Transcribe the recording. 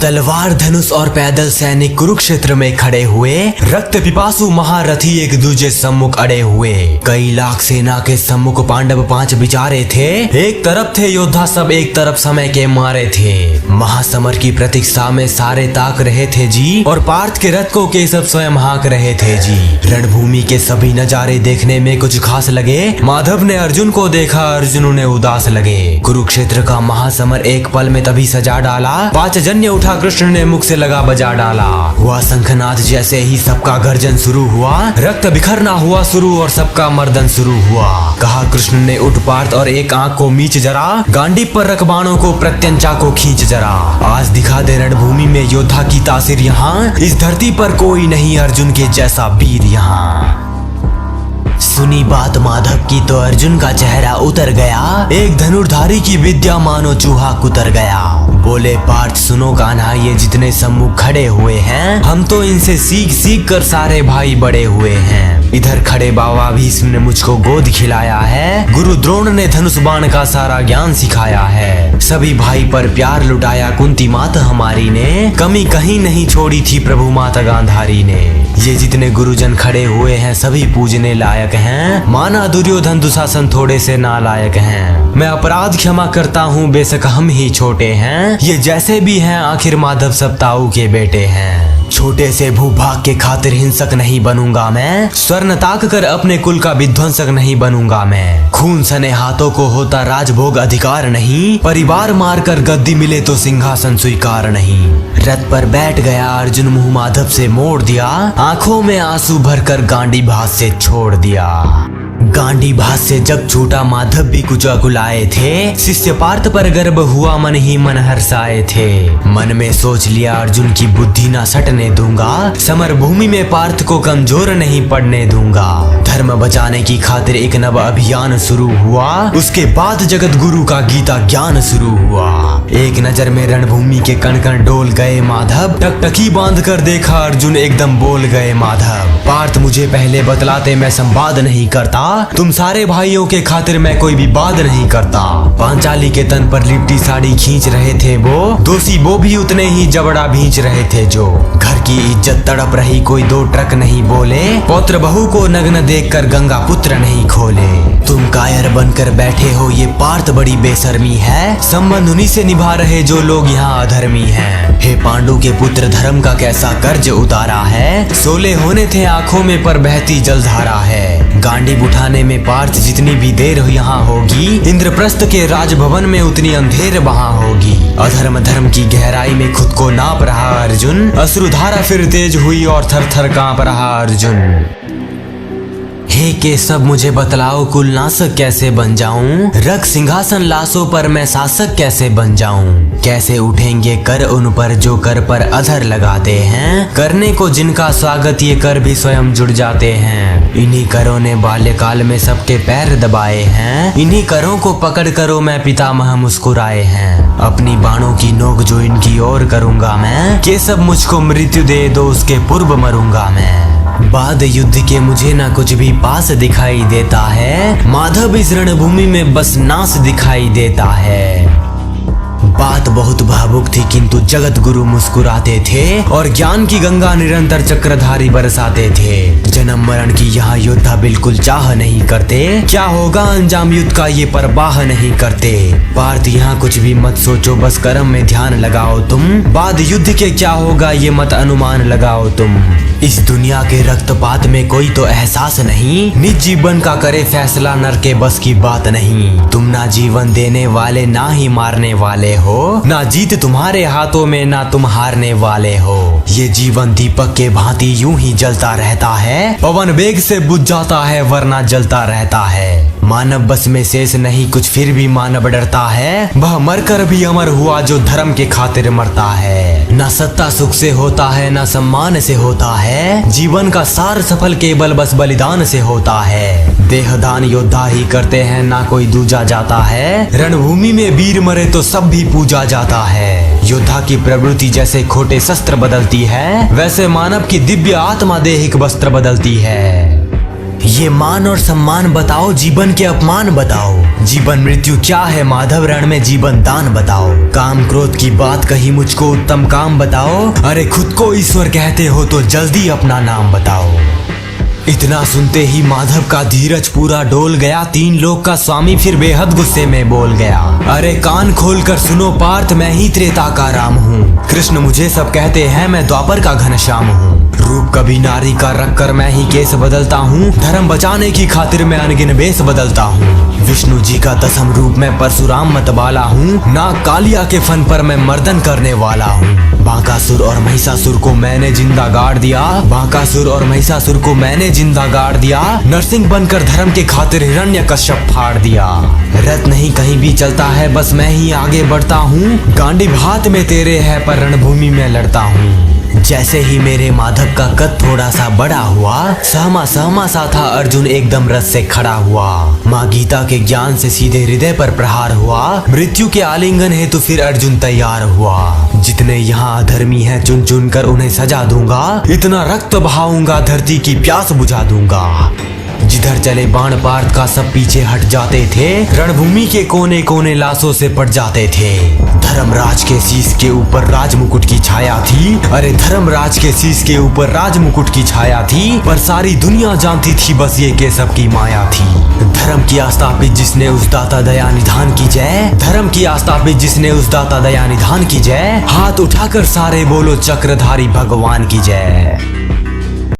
तलवार धनुष और पैदल सैनिक कुरुक्षेत्र में खड़े हुए, रक्त पिपासु महारथी एक दूजे सम्मुख अड़े हुए। कई लाख सेना के सम्मुख पांडव 5 बिचारे थे। एक तरफ थे योद्धा सब, एक तरफ समय के मारे थे। महासमर की प्रतीक्षा में सारे ताक रहे थे जी, और पार्थ के रथ को केशव स्वयं हाँक रहे थे जी। रणभूमि के सभी नजारे देखने में कुछ खास लगे। माधव ने अर्जुन को देखा, अर्जुन उन्हें उदास लगे। कुरुक्षेत्र का महासमर एक पल में तभी सजा डाला। 5 जन्य उठा कृष्ण ने मुख से लगा बजा डाला। हुआ शंखनाद जैसे ही सबका गर्जन शुरू हुआ। रक्त बिखरना हुआ शुरू और सबका मर्दन शुरू हुआ। कहा कृष्ण ने, उठ पार्थ और एक आंख को मीच जरा, गांडी पर रख बाणों को प्रत्यंचा को खींच जरा। आज दिखा दे रणभूमि में योद्धा की तासीर यहाँ। इस धरती पर कोई नहीं अर्जुन के जैसा वीर यहाँ। सुनी बात माधव की तो अर्जुन का चेहरा उतर गया। एक धनुर्धारी की विद्या मानो चूहा कुतर गया। बोले पार्थ सुनो कान्हा, ये जितने सम्मुख खड़े हुए हैं, हम तो इनसे सीख सीख कर सारे भाई बड़े हुए हैं। इधर खड़े बाबा भीष्म ने मुझको गोद खिलाया है। गुरु द्रोण ने धनुष बाण का सारा ज्ञान सिखाया है। सभी भाई पर प्यार लुटाया कुंती माता हमारी ने। कमी कहीं नहीं छोड़ी थी प्रभु माता गांधारी ने। ये जितने गुरुजन खड़े हुए हैं सभी पूजने लायक हैं। माना दुर्योधन दुशासन थोड़े से नालायक हैं। मैं अपराध क्षमा करता हूँ बेशक हम ही छोटे हैं। ये जैसे भी हैं आखिर माधव सब ताऊ के बेटे हैं। छोटे से भूभाग के खातिर हिंसक नहीं बनूंगा मैं। स्वर्ण ताक कर अपने कुल का विध्वंसक नहीं बनूंगा मैं। खून सने हाथों को होता राजभोग अधिकार नहीं। परिवार मार कर गद्दी मिले तो सिंहासन स्वीकार नहीं। रथ पर बैठ गया अर्जुन, मुंह माधव से मोड़ दिया। आंखों में आंसू भरकर गांडी भास से छोड़ दिया। गांडी भास से जब छूटा माधव भी कुछ अकुलाए थे। शिष्य पार्थ पर गर्व हुआ, मन ही मन हर्षाए थे। मन में सोच लिया अर्जुन की बुद्धि ना सटने दूंगा। समर भूमि में पार्थ को कमजोर नहीं पड़ने दूंगा। धर्म बचाने की खातिर एक नव अभियान शुरू हुआ। उसके बाद जगत गुरु का गीता ज्ञान शुरू हुआ। एक नजर में रणभूमि के कण कण डोल गए माधव। टकटकी बांध कर देखा अर्जुन, एकदम बोल गए माधव। पार्थ मुझे पहले बतलाते मैं संवाद नहीं करता। तुम सारे भाइयों के खातिर मैं कोई भी बात नहीं करता। पांचाली के तन पर लिपटी साड़ी खींच रहे थे वो। दोषी वो भी उतने ही जबड़ा भींच रहे थे जो। घर की इज्जत तड़प रही, कोई 2 ट्रक नहीं बोले। पौत्र बहू को नग्न देखकर गंगा पुत्र नहीं खोले। तुम कायर बनकर बैठे हो, ये पार्थ बड़ी बेशर्मी है। संबंध उन्हीं से निभा रहे जो लोग यहाँ अधर्मी हैं। हे पांडु के पुत्र, धर्म का कैसा कर्ज उतारा है। सोले होने थे आंखों में पर बहती जलधारा है। गांडी उठाने में पार्थ जितनी भी देर यहाँ होगी, इंद्रप्रस्थ के राजभवन में उतनी अंधेर वहाँ होगी। अधर्म धर्म की गहराई में खुद को नाप रहा अर्जुन। अश्रुधारा फिर तेज हुई और थर थर कांप रहा अर्जुन। हे केशव मुझे बतलाओ, कुल नाशक कैसे बन जाऊं। रख सिंहासन लाशों पर मैं शासक कैसे बन जाऊं। कैसे उठेंगे कर उन पर जो कर पर अधर लगाते हैं। करने को जिनका स्वागत ये कर भी स्वयं जुड़ जाते हैं। इन्हीं करों ने बाल्यकाल में सबके पैर दबाए हैं। इन्हीं करों को पकड़ करो मैं पितामह मुस्कुराए हैं। अपनी बाणों की नोक जो इनकी ओर करूंगा मैं। केशव मुझको मृत्यु दे दो, उसके पूर्व मरूंगा मैं। बाद युद्ध के मुझे ना कुछ भी पास दिखाई देता है। माधव इस रणभूमि में बस नाश दिखाई देता है। बात बहुत भावुक थी किंतु जगत गुरु मुस्कुराते थे और ज्ञान की गंगा निरंतर चक्रधारी बरसाते थे। जन्म मरण की यहाँ योद्धा बिल्कुल चाह नहीं करते। क्या होगा अंजाम युद्ध का ये परवाह नहीं करते। पार्थ यहाँ कुछ भी मत सोचो, बस कर्म में ध्यान लगाओ तुम। बाद युद्ध के क्या होगा ये मत अनुमान लगाओ तुम। इस दुनिया के रक्तपात में कोई तो एहसास नहीं। निज जीवन का करे फैसला, नर के बस की बात नहीं। तुम ना जीवन देने वाले ना ही मारने वाले हो। ना जीत तुम्हारे हाथों में ना तुम हारने वाले हो। ये जीवन दीपक के भांति यूं ही जलता रहता है। पवन वेग से बुझ जाता है वरना जलता रहता है। मानव बस में शेष नहीं कुछ, फिर भी मानव डरता है। वह मरकर भी अमर हुआ जो धर्म के खातिर मरता है। ना सत्ता सुख से होता है ना सम्मान से होता है। जीवन का सार सफल केवल बस बलिदान से होता है। देहदान योद्धा ही करते हैं ना कोई दूजा जाता है। रणभूमि में वीर मरे तो सब भी पूजा जाता है। योद्धा की प्रवृत्ति जैसे खोटे शस्त्र बदलती है, वैसे मानव की दिव्य आत्मा देहिक वस्त्र बदलती है। ये मान और सम्मान बताओ, जीवन के अपमान बताओ। जीवन मृत्यु क्या है माधव, रण में जीवन दान बताओ। काम क्रोध की बात कही, मुझको उत्तम काम बताओ। अरे खुद को ईश्वर कहते हो तो जल्दी अपना नाम बताओ। इतना सुनते ही माधव का धीरज पूरा डोल गया। 3 लोक का स्वामी फिर बेहद गुस्से में बोल गया, अरे कान खोल कर सुनो पार्थ, मैं ही त्रेता का राम हूँ। कृष्ण मुझे सब कहते हैं, मैं द्वापर का घनश्याम हूँ। रूप कभी नारी का रख कर मैं ही केस बदलता हूँ। धर्म बचाने की खातिर मैं अनगिन वेश बदलता हूँ। विष्णु जी का 10म रूप मैं परशुराम मतवाला हूँ। नाग कालिया के फन पर मैं मर्दन करने वाला हूँ। बांकासुर और महिषासुर को मैंने जिंदा गाड़ दिया। बांकासुर और महिषासुर को मैंने जिंदा गाड़ दिया। नरसिंह बनकर धर्म के खातिर हिरण्यकश्यप फाड़ दिया। रथ नहीं कहीं भी चलता है, बस मैं ही आगे बढ़ता हूँ। गांडीव हाथ में तेरे है, पर रणभूमि में लड़ता हूँ। जैसे ही मेरे माधव का कद थोड़ा सा बड़ा हुआ, सहमा सहमा सा था अर्जुन एकदम रथ से खड़ा हुआ। माँ गीता के ज्ञान से सीधे हृदय पर प्रहार हुआ। मृत्यु के आलिंगन हेतु फिर अर्जुन तैयार हुआ। जितने यहाँ अधर्मी हैं चुन चुन कर उन्हें सजा दूंगा। इतना रक्त बहाऊंगा, धरती की प्यास बुझा दूंगा। जिधर चले बाण पार्थ का सब पीछे हट जाते थे। रणभूमि के कोने कोने लाशों से पट जाते थे। धर्मराज के शीश के ऊपर राजमुकुट की छाया थी। अरे धर्मराज के शीश के ऊपर राजमुकुट की छाया थी, पर सारी दुनिया जानती थी बस ये केशव की माया थी। धर्म की आस्थापित जिसने उस दाता दया निधान की जय। धर्म की आस्थापित जिसने उस दाता दया निधान की जय। हाथ उठाकर सारे बोलो चक्रधारी भगवान की जय।